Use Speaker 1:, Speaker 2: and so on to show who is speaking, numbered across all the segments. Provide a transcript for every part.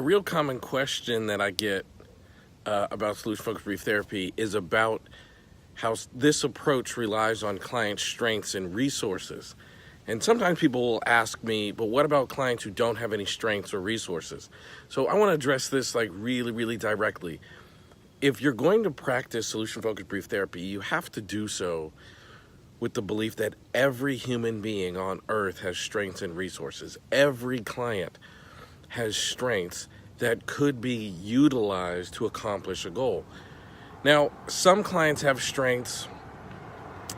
Speaker 1: real common question that I get about solution-focused brief therapy is about how this approach relies on client strengths and resources. And sometimes people will ask me, but what about clients who don't have any strengths or resources? So I want to address this like really directly. If you're going to practice solution-focused brief therapy, you have to do so with the belief that every human being on earth has strengths and resources. Every client has strengths that could be utilized to accomplish a goal. Now, some clients have strengths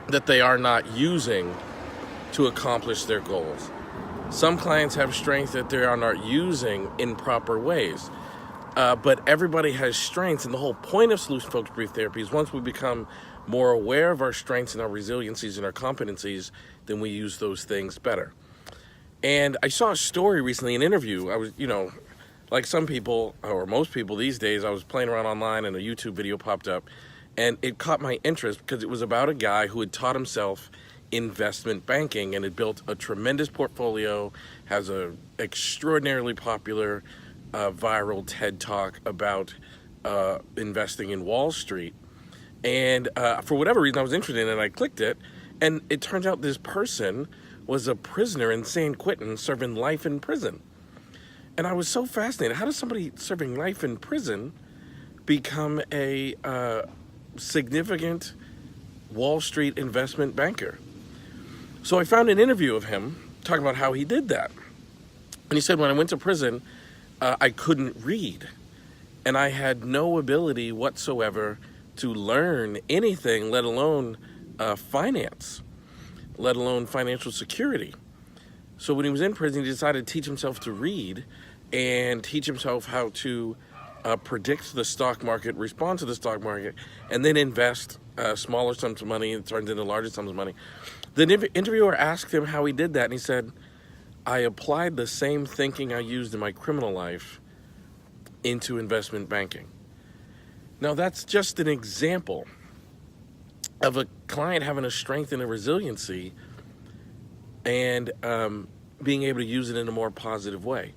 Speaker 1: that they are not using to accomplish their goals. Some clients have strengths that they are not using in proper ways. But everybody has strengths, and the whole point of solution-focused brief therapy is once we become more aware of our strengths and our resiliencies and our competencies, then we use those things better. And I saw a story recently, an interview. I was, like some people, or most people these days, I was playing around online and a YouTube video popped up, and it caught my interest because it was about a guy who had taught himself investment banking and had built a tremendous portfolio, has an extraordinarily popular viral TED Talk about investing in Wall Street. And for whatever reason, I was interested in it, and I clicked it, and it turns out this person was a prisoner in San Quentin serving life in prison. And I was so fascinated. How does somebody serving life in prison become a significant Wall Street investment banker? So I found an interview of him talking about how he did that. And he said, when I went to prison, I couldn't read. And I had no ability whatsoever to learn anything, let alone finance, let alone financial security. So when he was in prison, he decided to teach himself to read and teach himself how to predict the stock market, respond to the stock market, and then invest smaller sums of money and turns into larger sums of money. The interviewer asked him how he did that, and he said, I applied the same thinking I used in my criminal life into investment banking. Now, that's just an example of a client having a strength and a resiliency and being able to use it in a more positive way.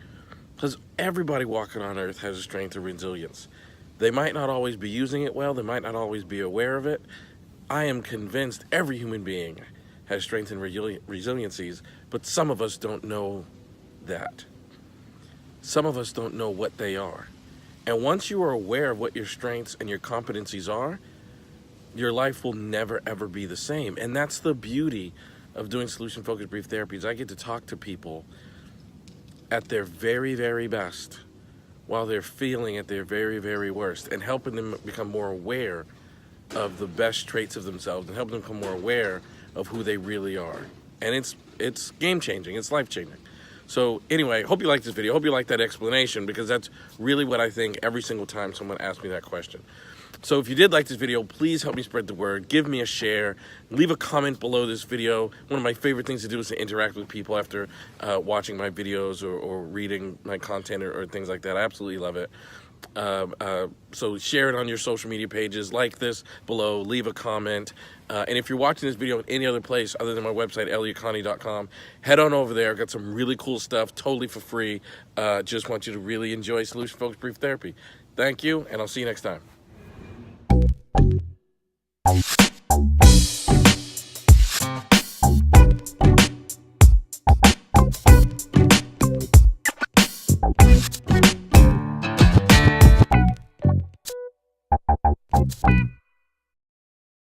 Speaker 1: Because everybody walking on earth has a strength and resilience. They might not always be using it well. They might not always be aware of it. I am convinced every human being has strengths and resiliencies, but some of us don't know that. Some of us don't know what they are. And once you are aware of what your strengths and your competencies are, your life will never, ever be the same. And that's the beauty of doing solution-focused brief therapy, is I get to talk to people at their very, very best while they're feeling at their very, very worst, and helping them become more aware of the best traits of themselves and helping them become more aware of who they really are. And it's game-changing, it's life-changing. So anyway, hope you liked this video. Hope you liked that explanation, because that's really what I think every single time someone asks me that question. So if you did like this video, please help me spread the word. Give me a share. Leave a comment below this video. One of my favorite things to do is to interact with people after watching my videos or reading my content or things like that. I absolutely love it. So share it on your social media pages, like this below, leave a comment. And if you're watching this video in any other place other than my website, elliottconnie.com, head on over there. I've got some really cool stuff, totally for free. Just want you to really enjoy solution-focused brief therapy. Thank you, and I'll see you next time.